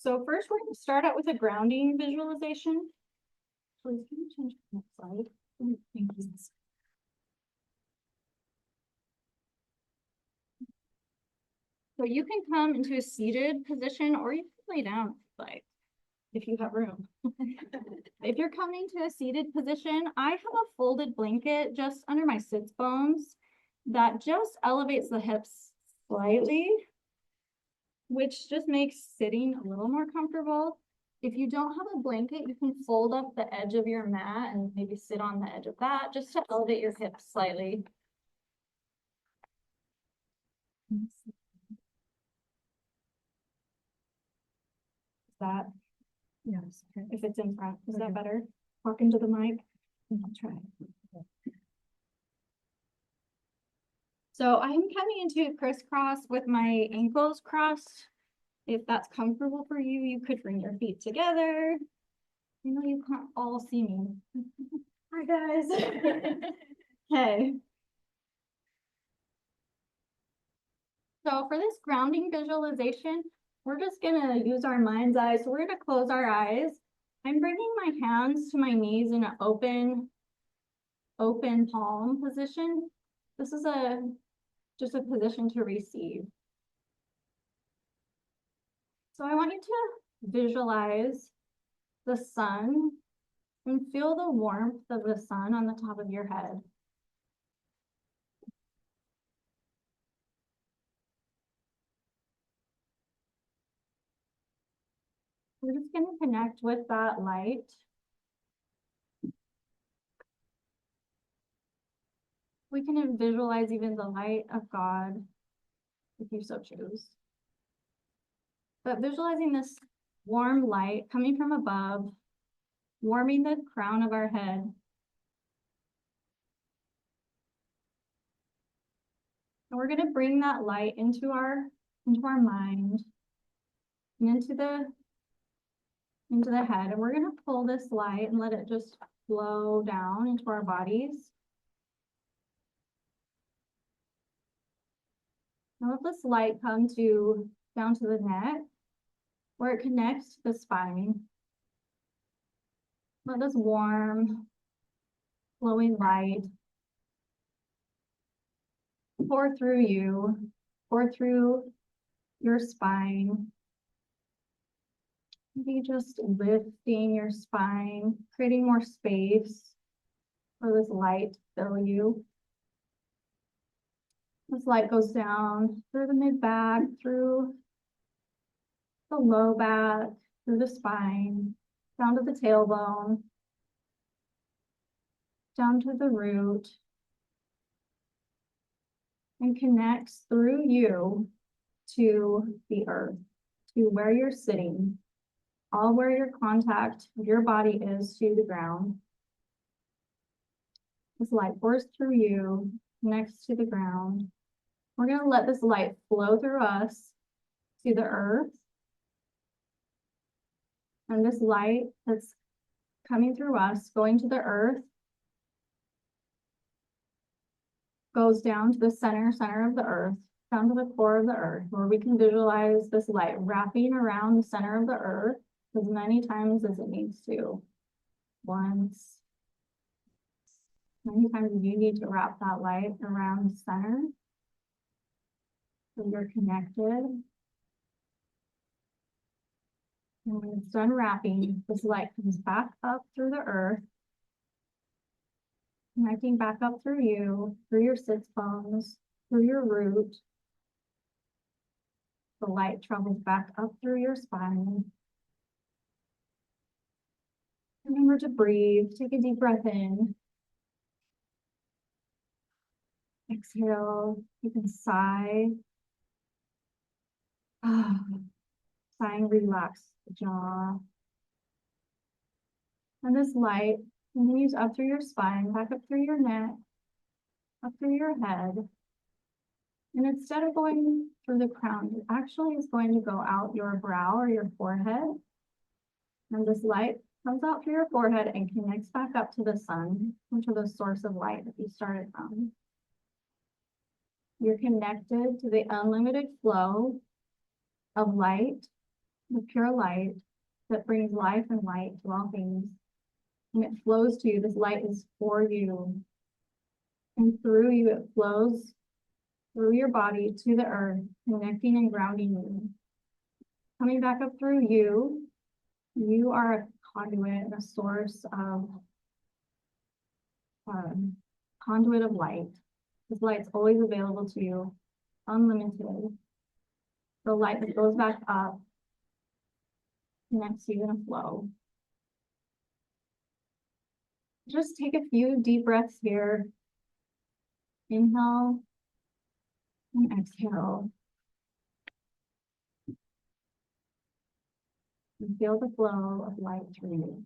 So first we're going to start out with a grounding visualization. Please, can you change the next slide? Thank you. So you can come into a seated position or you can lay down if you have room. If you're coming to a seated position, I have a folded blanket just under my sits bones that just elevates the hips slightly, which just makes sitting a little more comfortable. If you don't have a blanket, you can fold up the edge of your mat and maybe sit on the edge of that just to elevate your hips slightly. That, yes, if it's in front, is that better? Talk into the mic. I'll try. So I'm coming into crisscross with my ankles crossed. If that's comfortable for you, you could bring your feet together. I know you can't all see me. Hi guys. Okay. So for this grounding visualization, we're just gonna use our mind's eye. So we're gonna close our eyes. I'm bringing my hands to my knees in an open palm position. This is just a position to receive. So I want you to visualize the sun and feel the warmth of the sun on the top of your head. We're just going to connect with that light. We can visualize even the light of God, if you so choose. But visualizing this warm light coming from above, warming the crown of our head. And we're going to bring that light into our mind and into the head. And we're going to pull this light and let it just flow down into our bodies. Now let this light come down to the neck, where it connects to the spine. Let this warm, flowing light pour through you, pour through your spine. Maybe just lifting your spine, creating more space for this light to fill you. This light goes down through the mid-back, through the low back, through the spine, down to the tailbone, down to the root, and connects through you to the earth, to where you're sitting, all where your contact of your body is to the ground. This light pours through you, connects to the ground. We're going to let this light flow through us to the earth. And this light that's coming through us, going to the earth, goes down to the center of the earth, down to the core of the earth, where we can visualize this light wrapping around the center of the earth as many times as it needs to. Once. Many times you need to wrap that light around the center so you're connected. And when it's done wrapping, this light comes back up through the earth, connecting back up through you, through your sits bones, through your root. The light travels back up through your spine. Remember to breathe. Take a deep breath in. Exhale. You can sigh. Sighing, relax the jaw. And this light continues up through your spine, back up through your neck, up through your head. And instead of going through the crown, it actually is going to go out your brow or your forehead. And this light comes out through your forehead and connects back up to the sun, which is the source of light that you started from. You're connected to the unlimited flow of light the pure light that brings life and light to all things. And it flows to you. This light is for you. And through you, it flows through your body to the earth, connecting and grounding you. Coming back up through you, you are a conduit and a source of conduit of light. This light's always available to you, unlimited. The light that goes back up connects you in a flow. Just take a few deep breaths here. Inhale and exhale. And feel the flow of light through you.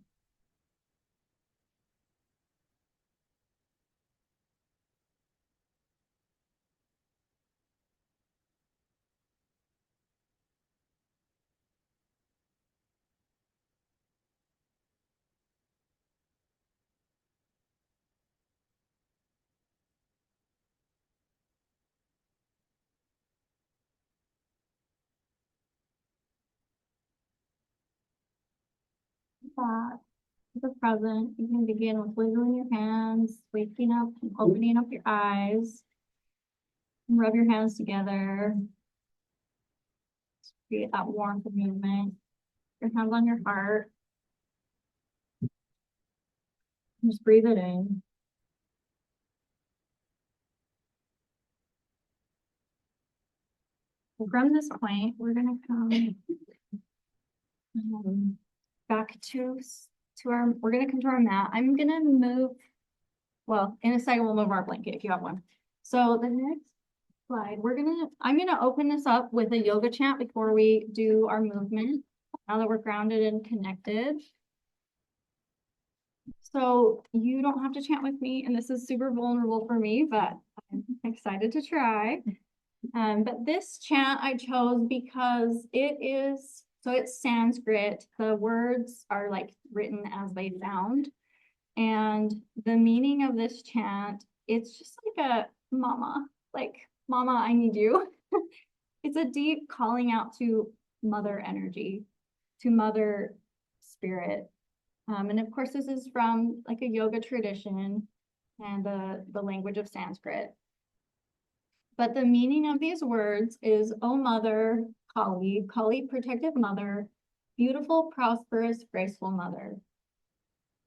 That the present, you can begin with wiggling your hands, waking up and opening up your eyes. And rub your hands together. Create that warmth of movement. Your hands on your heart. Just breathe it in. From this point, we're gonna come back to our, we're gonna come to our mat. I'm gonna move, well, in a second we'll move our blanket if you have one. So the next slide, I'm gonna open this up with a yoga chant before we do our movement, now that we're grounded and connected. So you don't have to chant with me, and this is super vulnerable for me, but I'm excited to try. But this chant I chose because it's Sanskrit. The words are like written as they sound. And the meaning of this chant, it's just like a mama, I need you. It's a deep calling out to mother energy, to mother spirit. And of course, this is from like a yoga tradition and the language of Sanskrit. But the meaning of these words is, oh mother, Kali, Kali, protective mother, beautiful, prosperous, graceful mother.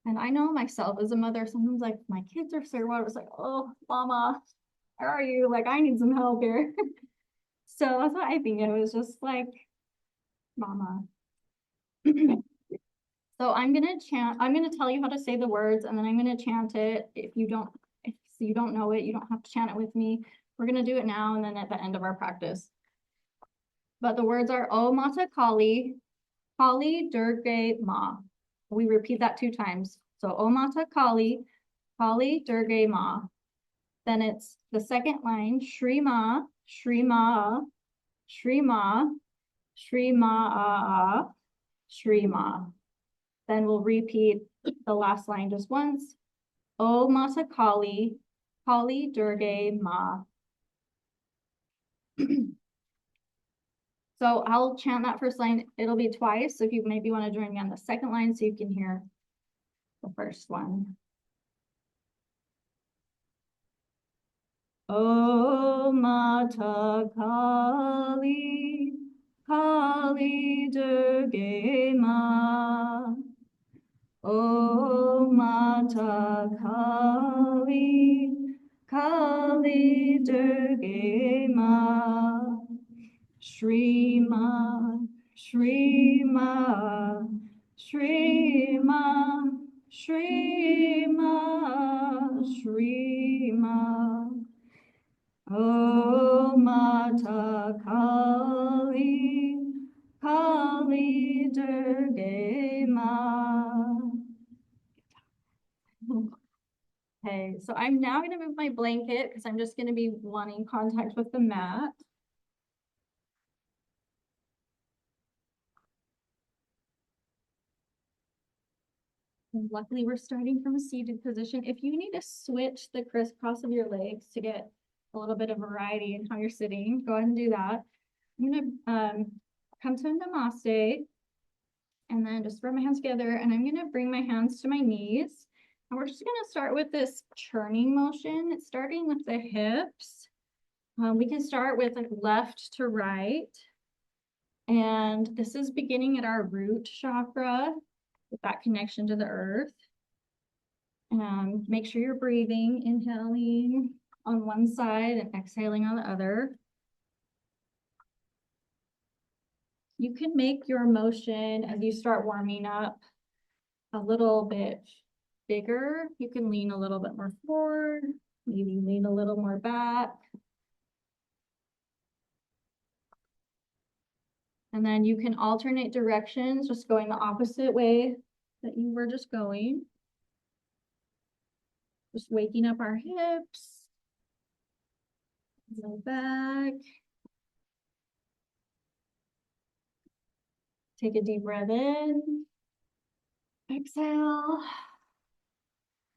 And I know myself as a mother, sometimes like my kids are sick, I was like, oh, mama, where are you? Like, I need some help here. So that's what I think. It was just like, mama. So I'm gonna tell you how to say the words, and then I'm gonna chant it. If you don't know it, you don't have to chant it with me. We're gonna do it now and then at the end of our practice. But the words are O Mata Kali, Kali Durga Ma. We repeat that 2 times. So O Mata Kali, Kali Durga Ma. Then it's the second line, Shri Ma, Shri Ma, Shri Ma, Shri Ma, Shri Ma. Then we'll repeat the last line just once. O Mata Kali, Kali Durga Ma. So I'll chant that first line. It'll be twice. So if you maybe want to join me on the second line so you can hear the first one. O Mata Kali, Kali Durga Ma. O Mata Kali, Kali Durga Ma. Shri Ma, Shri Ma, Shri Ma, Shri Ma, Shri Ma. O Mata Kali, Kali Durga Ma. Okay, so I'm now going to move my blanket because I'm just going to be wanting contact with the mat. And luckily, we're starting from a seated position. If you need to switch the crisscross of your legs to get a little bit of variety in how you're sitting, go ahead and do that. I'm gonna come to Namaste. And then just rub my hands together, and I'm gonna bring my hands to my knees. And we're just gonna start with this churning motion. It's starting with the hips. We can start with like left to right. And this is beginning at our root chakra with that connection to the earth. Make sure you're breathing, inhaling on one side and exhaling on the other. You can make your motion as you start warming up a little bit bigger. You can lean a little bit more forward, maybe lean a little more back. And then you can alternate directions, just going the opposite way that you were just going. Just waking up our hips. Go back. Take a deep breath in. Exhale.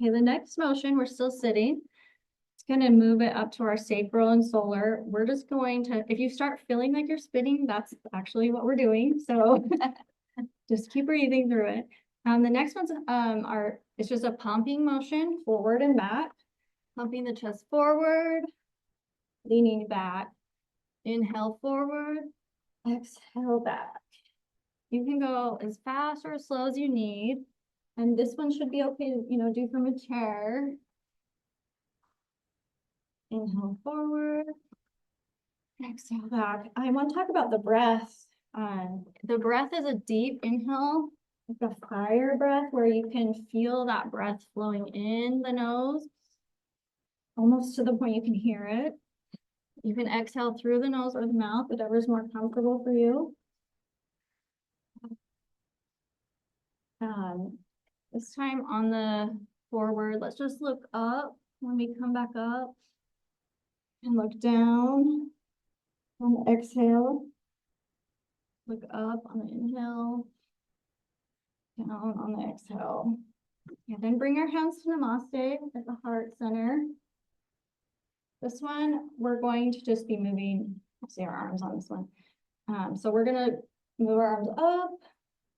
Okay, the next motion, we're still sitting. It's going to move it up to our sacral and solar. We're just going to, if you start feeling like you're spinning, that's actually what we're doing. So just keep breathing through it. The next one's it's just a pumping motion, forward and back. Pumping the chest forward, leaning back. Inhale forward, exhale back. You can go as fast or as slow as you need. And this one should be okay to, do from a chair. Inhale forward, exhale back. I want to talk about the breath. The breath is a deep inhale, like a fire breath, where you can feel that breath flowing in the nose, almost to the point you can hear it. You can exhale through the nose or the mouth, whatever is more comfortable for you. This time on the forward, let's just look up when we come back up and look down on the exhale. Look up on the inhale, down on the exhale. And then bring our hands to Namaste at the heart center. This one, we're going to just be moving, see our arms on this one. So we're gonna move our arms up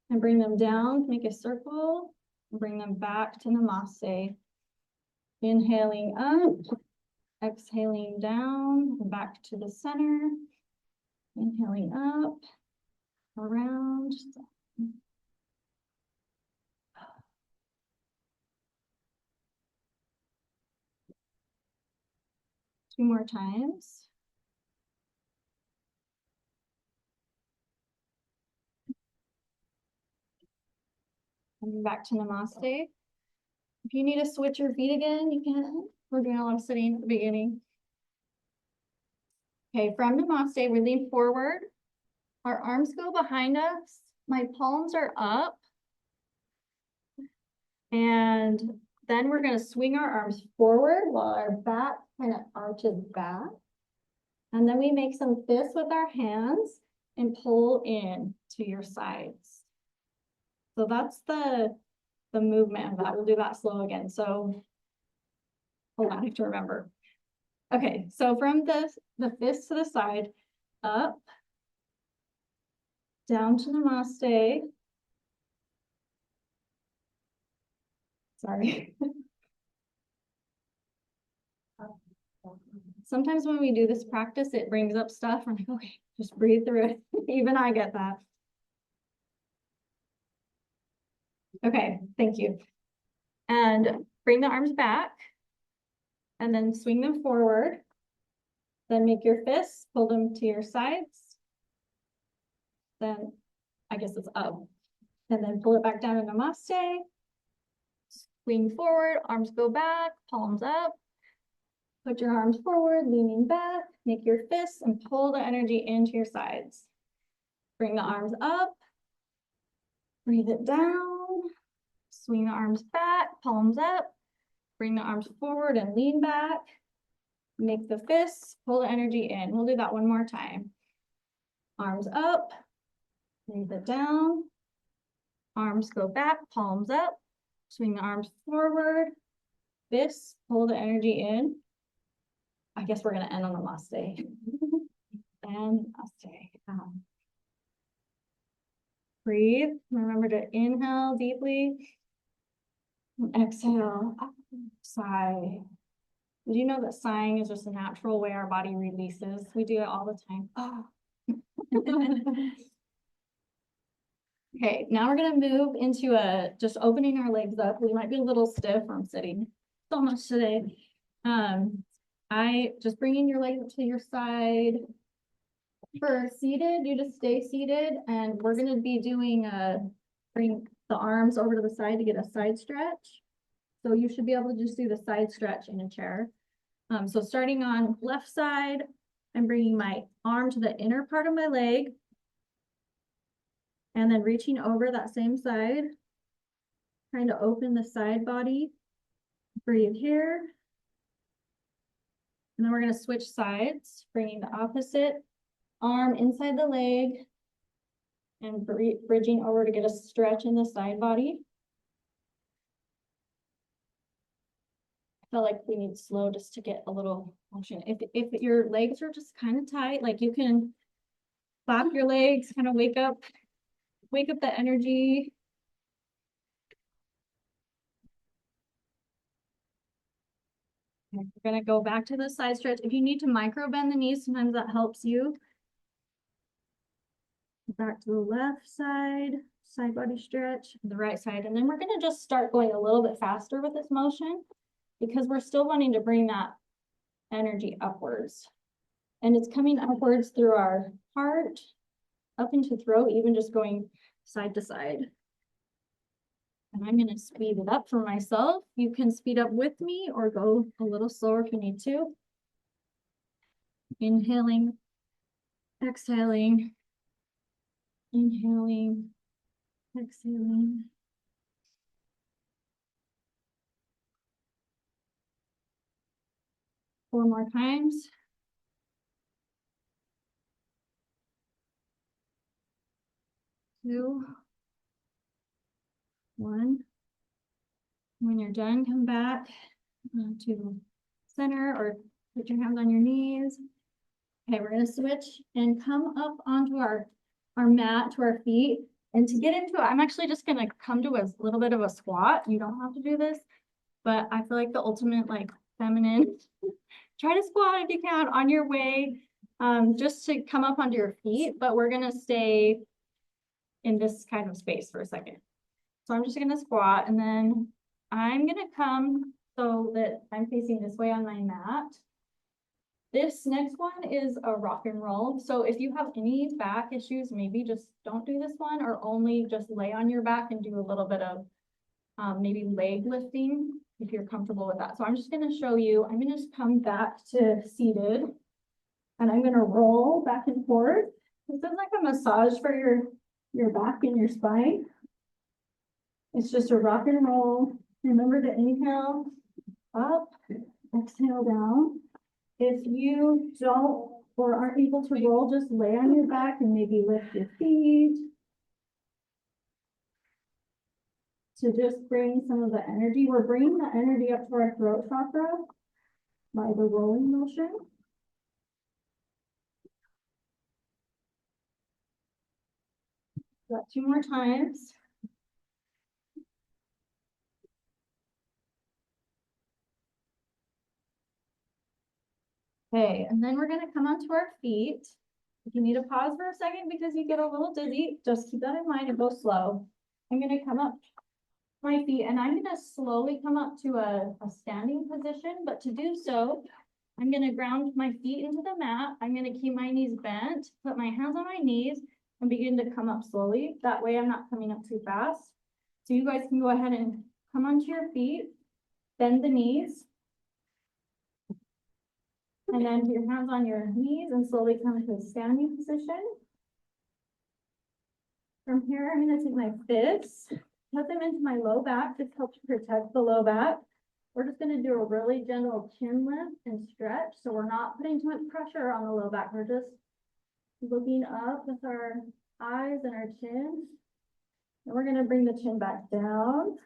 and bring them down, make a circle, and bring them back to Namaste. Inhaling up, exhaling down, and back to the center. Inhaling up, around. Two more times. And back to Namaste. If you need to switch your feet again, you can. We're doing a lot of sitting at the beginning. Okay, from Namaste, we lean forward. Our arms go behind us. My palms are up. And then we're going to swing our arms forward while our back kind of arches back. And then we make some fists with our hands and pull in to your sides. So that's the movement of that. We'll do that slow again. So hold on, I have to remember. Okay, so from the fist to the side, up, down to Namaste. Sorry. Sometimes when we do this practice, it brings up stuff. I'm like, okay, just breathe through it. Even I get that. Okay, thank you. And bring the arms back and then swing them forward. Then make your fists, pull them to your sides. Then I guess it's up. And then pull it back down to Namaste. Swing forward, arms go back, palms up. Put your arms forward, leaning back, make your fists and pull the energy into your sides. Bring the arms up, breathe it down, swing the arms back, palms up, bring the arms forward and lean back, make the fists, pull the energy in. We'll do that one more time. Arms up, breathe it down, arms go back, palms up, swing the arms forward, fists, pull the energy in. I guess we're going to end on Namaste. And Namaste. Breathe. Remember to inhale deeply. And exhale. Sigh. Did you know that sighing is just a natural way our body releases? We do it all the time. Oh. Okay, now we're gonna move into just opening our legs up. We might be a little stiff from sitting so much today. I just bringing your legs to your side. For seated, you just stay seated, and we're gonna be doing bring the arms over to the side to get a side stretch. So you should be able to just do the side stretch in a chair. So starting on left side, I'm bringing my arm to the inner part of my leg, and then reaching over that same side, trying to open the side body. Breathe here. And then we're going to switch sides, bringing the opposite arm inside the leg and bridging over to get a stretch in the side body. I feel like we need slow just to get a little motion. If your legs are just kind of tight, like you can flap your legs, kind of wake up the energy. We're gonna go back to the side stretch. If you need to micro bend the knees, sometimes that helps you. Back to the left side, side body stretch, the right side. And then we're gonna just start going a little bit faster with this motion because we're still wanting to bring that energy upwards. And it's coming upwards through our heart, up into throat, even just going side to side. And I'm gonna speed it up for myself. You can speed up with me or go a little slower if you need to. Inhaling, exhaling, inhaling, exhaling. Four more times. Two, one. When you're done, come back to center or put your hands on your knees. Okay, we're gonna switch and come up onto our mat to our feet. And to get into it, I'm actually just gonna come to a little bit of a squat. You don't have to do this, but I feel like the ultimate like feminine. Try to squat if you can on your way, just to come up onto your feet, but we're gonna stay in this kind of space for a second. So I'm just gonna squat and then I'm gonna come so that I'm facing this way on my mat. This next one is a rock and roll. So if you have any back issues, maybe just don't do this one or only just lay on your back and do a little bit of maybe leg lifting if you're comfortable with that. So I'm just gonna show you, I'm gonna just come back to seated and I'm gonna roll back and forth. This is like a massage for your back and your spine. It's just a rock and roll. Remember to inhale up, exhale down. If you don't or aren't able to roll, just lay on your back and maybe lift your feet. To just bring some of the energy. We're bringing the energy up to our throat chakra by the rolling motion. Got two more times. Okay, and then we're gonna come onto our feet. If you need to pause for a second because you get a little dizzy, just keep that in mind and go slow. I'm gonna come up my feet and I'm gonna slowly come up to a standing position, but to do so, I'm gonna ground my feet into the mat. I'm gonna keep my knees bent, put my hands on my knees and begin to come up slowly. That way I'm not coming up too fast. So you guys can go ahead and come onto your feet, bend the knees. And then put your hands on your knees and slowly come to a standing position. From here, I'm gonna take my fists, put them into my low back. This helps protect the low back. We're just gonna do a really gentle chin lift and stretch. So we're not putting too much pressure on the low back. We're just looking up with our eyes and our chin. And we're gonna bring the chin back down.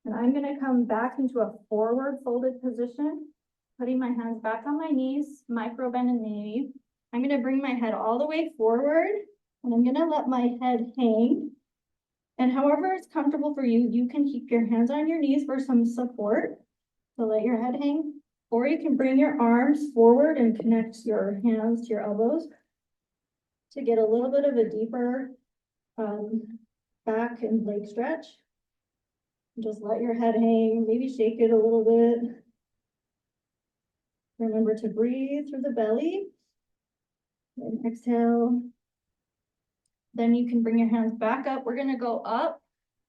And I'm gonna come back into a forward folded position. Putting my hands back on my knees, micro bend in the knee. I'm gonna bring my head all the way forward And I'm gonna let my head hang. And however it's comfortable for you, you can keep your hands on your knees for some support. So let your head hang, or you can bring your arms forward and connect your hands to your elbows to get a little bit of a deeper back and leg stretch. Just let your head hang, maybe shake it a little bit. Remember to breathe through the belly. And exhale. Then you can bring your hands back up. We're gonna go up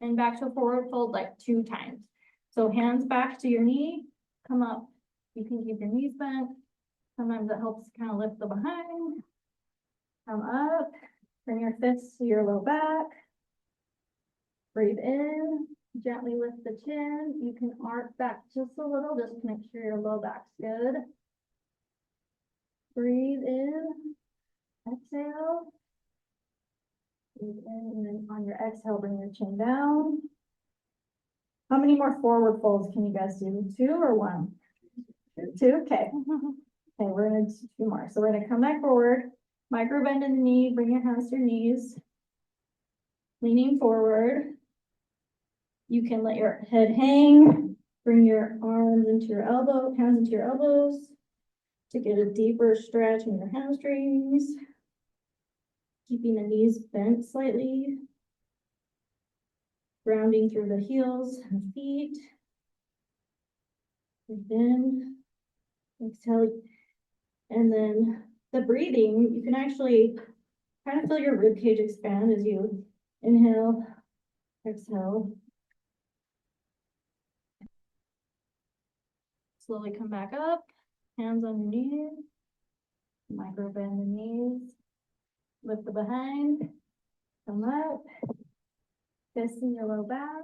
and back to a forward fold like 2 times. So hands back to your knee, come up. You can keep your knees bent. Sometimes it helps kind of lift the behind. Come up, bring your fists to your low back. Breathe in, gently lift the chin. You can arc back just a little, just to make sure your low back's good. Breathe in, exhale. Breathe in, and then on your exhale, bring your chin down. How many more forward folds can you guys do? 2 or 1? 2, okay. Okay, we're gonna do 2 more. So we're gonna come back forward, micro bend in the knee, bring your hands to your knees. Leaning forward. You can let your head hang, bring your arms into your hands into your elbows to get a deeper stretch in your hamstrings. Keeping the knees bent slightly. Grounding through the heels and feet. Breathe in, exhale. And then the breathing, you can actually kind of feel your rib cage expand as you inhale, exhale. Slowly come back up, hands on your knees, micro bend the knees, lift the behind, come up, fists in your low back.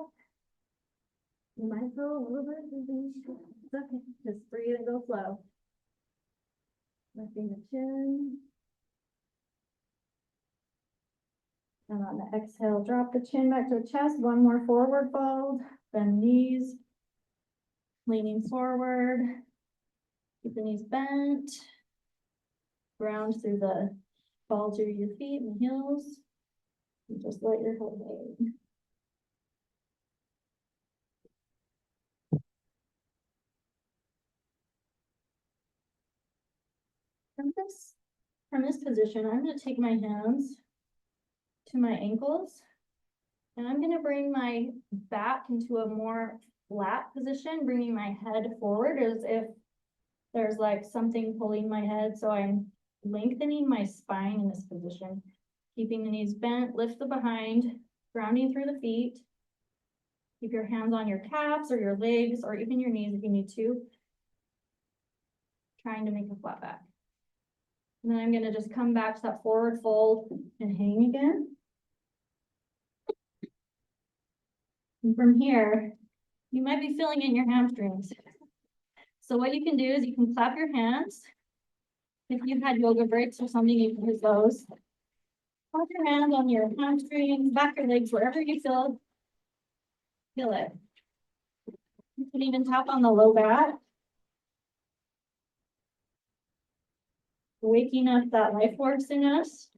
You might feel a little bit dizzy. It's okay, just breathe and go slow. Lifting the chin. And on the exhale, drop the chin back to the chest. 1 more forward fold, bend knees. Leaning forward, keep the knees bent, ground through the balls of your feet and heels, and just let your head hang. From this position, I'm going to take my hands to my ankles, and I'm going to bring my back into a more flat position, bringing my head forward as if there's like something pulling my head. So I'm lengthening my spine in this position, keeping the knees bent, lift the behind, grounding through the feet. Keep your hands on your calves or your legs or even your knees if you need to. Trying to make a flat back. And then I'm going to just come back to that forward fold and hang again. And from here, you might be feeling in your hamstrings. So what you can do is you can clap your hands. If you've had yoga breaks or something, you can use those. Clap your hands on your hamstrings, back your legs, wherever you feel it. You can even tap on the low back. Waking up that life force in us.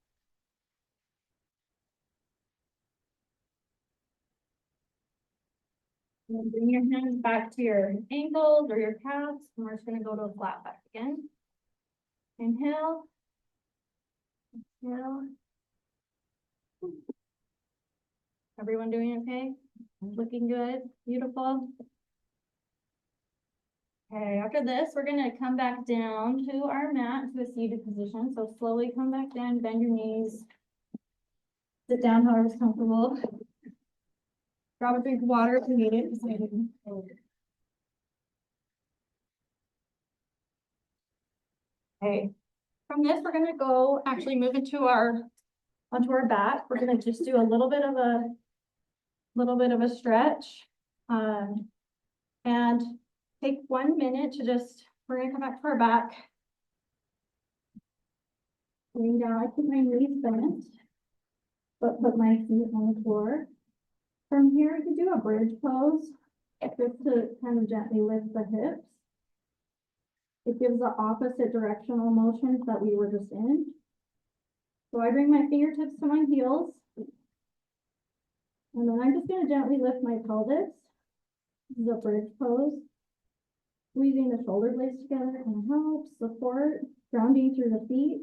And then bring your hands back to your ankles or your calves, and we're just going to go to a flat back again. Inhale. Exhale. Everyone doing okay? Looking good? Beautiful. Okay, after this, we're going to come back down to our mat to a seated position. So slowly come back down, bend your knees. Sit down however's comfortable. Grab a drink of water if you need it. Okay, from this, we're going to go actually move onto our back. We're going to just do a little bit of a stretch. And take 1 minute to we're going to come back to our back. Laying down, I keep my knees bent, but put my feet on the floor. From here, you can do a bridge pose, just to kind of gently lift the hips. It gives the opposite directional motions that we were just in. So I bring my fingertips to my heels. And then I'm just gonna gently lift my pelvis. This is a bridge pose. Squeezing the shoulder blades together can help support, grounding through the feet.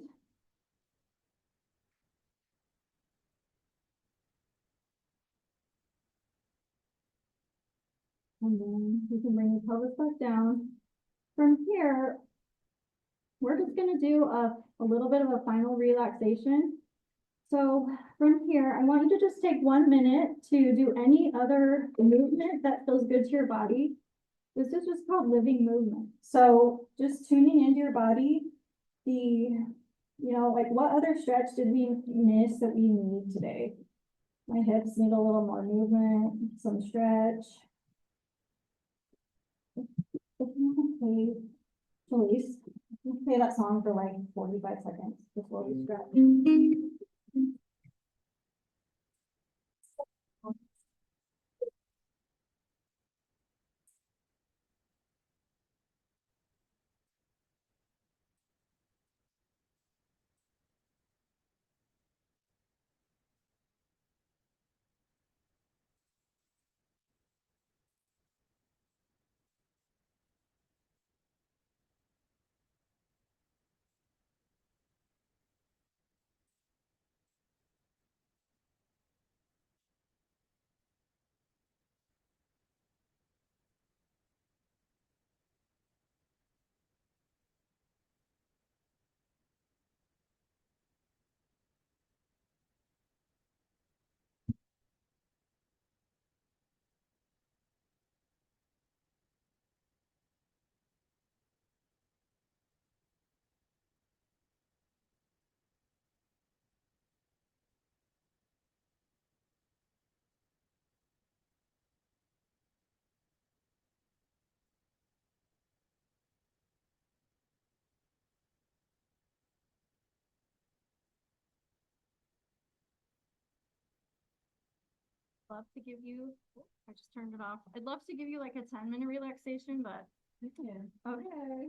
And then you can bring your pelvis back down. From here, we're just gonna do a little bit of a final relaxation. So from here, I want you to just take 1 minute to do any other movement that feels good to your body. This is just called living movement. So just tuning into your body, like what other stretch did we miss that we need today? My hips need a little more movement, some stretch. Okay, Elise, play that song for like 45 seconds before we stretch. Love to give you, I just turned it off. I'd love to give you like a 10-minute relaxation, but okay.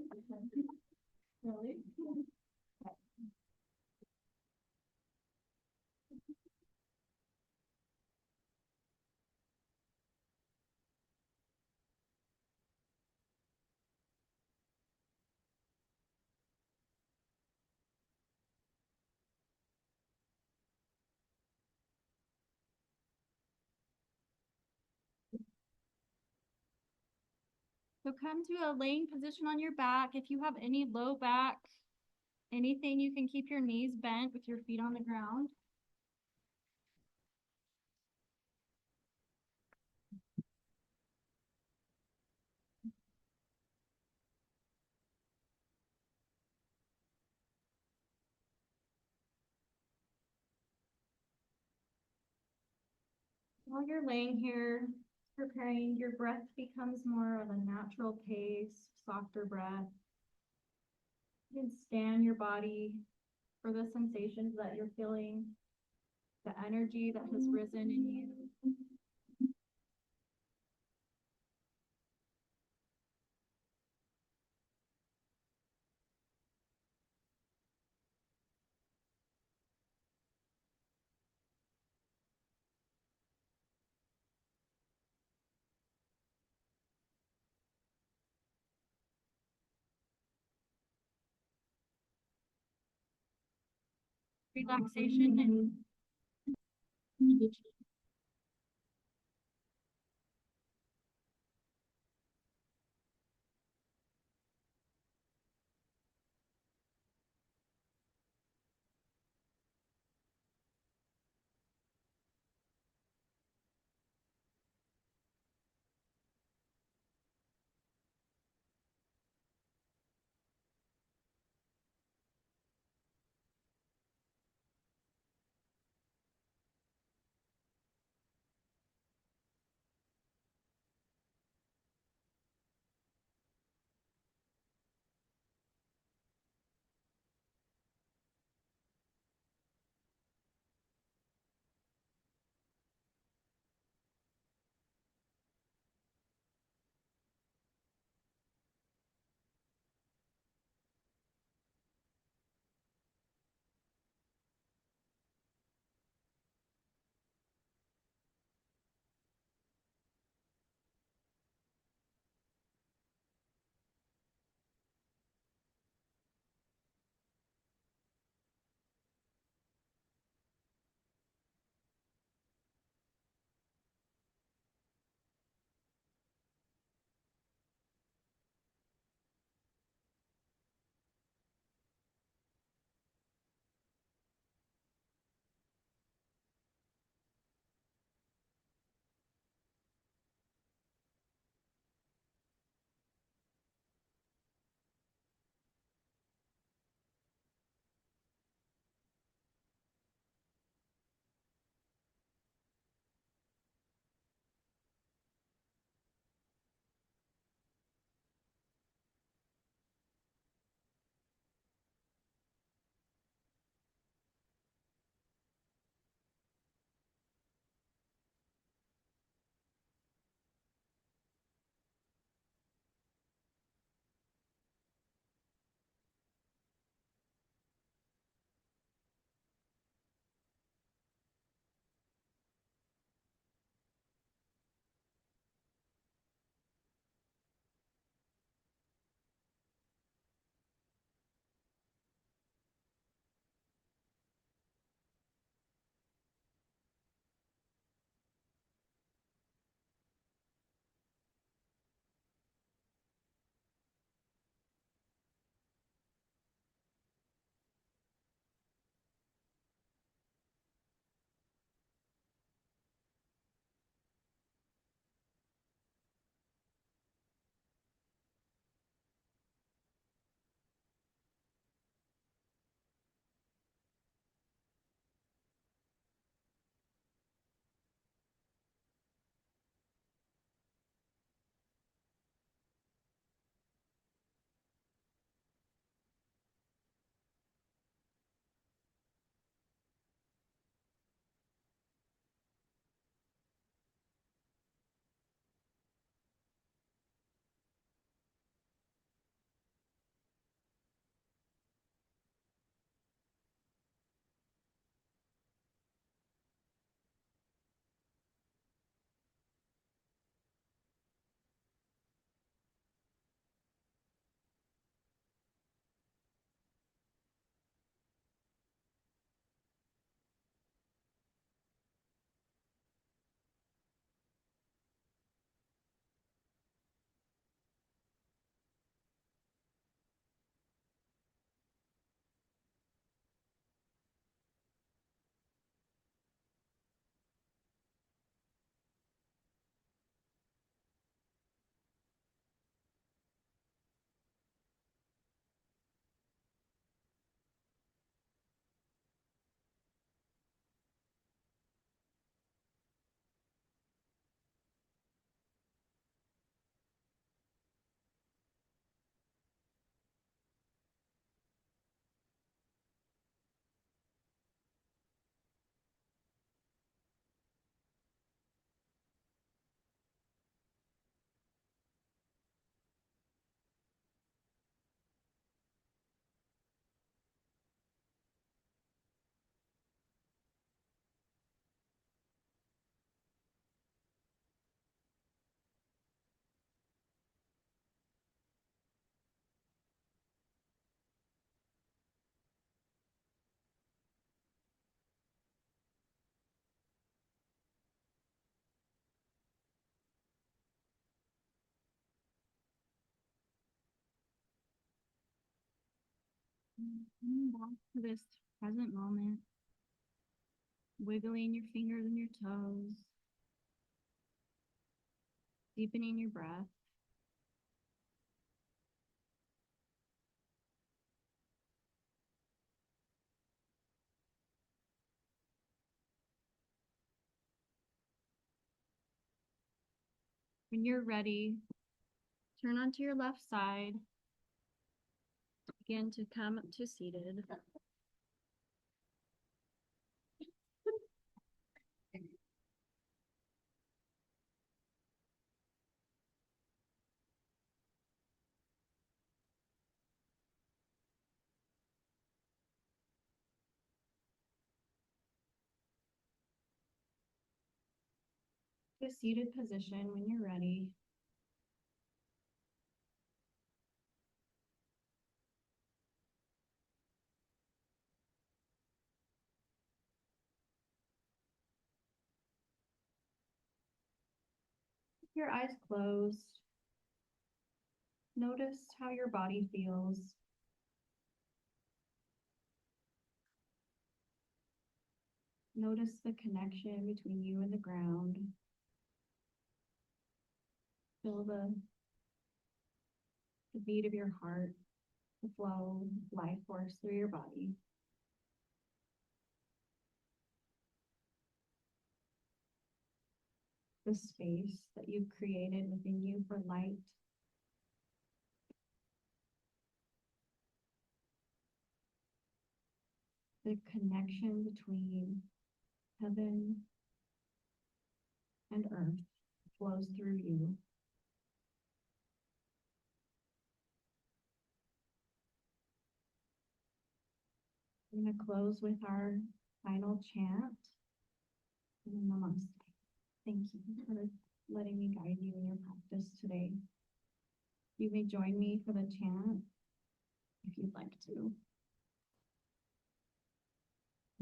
Really? So come to a laying position on your back. If you have any low back, anything, you can keep your knees bent with your feet on the ground. While you're laying here, preparing, your breath becomes more of a natural pace, softer breath. You can scan your body for the sensations that you're feeling, the energy that has risen in you. Relaxation and Coming back to this present moment, wiggling your fingers and your toes, deepening your breath. When you're ready, turn onto your left side. Begin to come up to seated. To a seated position when you're ready. Keep your eyes closed. Notice how your body feels. Notice the connection between you and the ground. Feel the beat of your heart, the flow of life force through your body. The space that you've created within you for light. The connection between heaven and earth flows through you. We're going to close with our final chant. Namaste. Thank you for letting me guide you in your practice today. You may join me for the chant if you'd like to.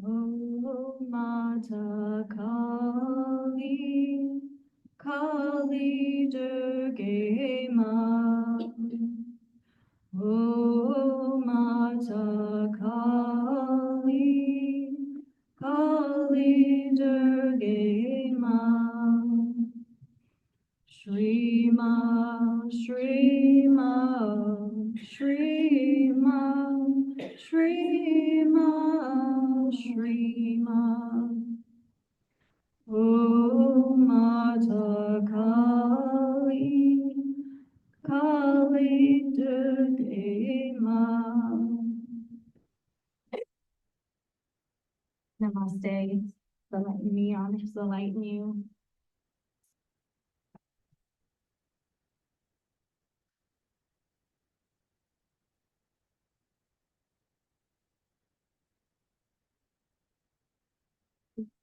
Om Mata Kali, Kali Durge Ma. Om Mata Kali, Kali Durge Ma. Shri Ma, Shri Ma, Shri Ma, Shri Ma, Shri Ma. Om Mata Kali, Kali Durge Ma. Namaste. The light in me honors the light in you.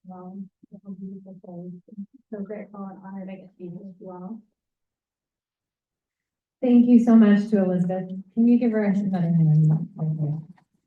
Well, a beautiful thing. So grateful and honored I get to be here as well. Thank you so much to Elizabeth. Can you give her another hand?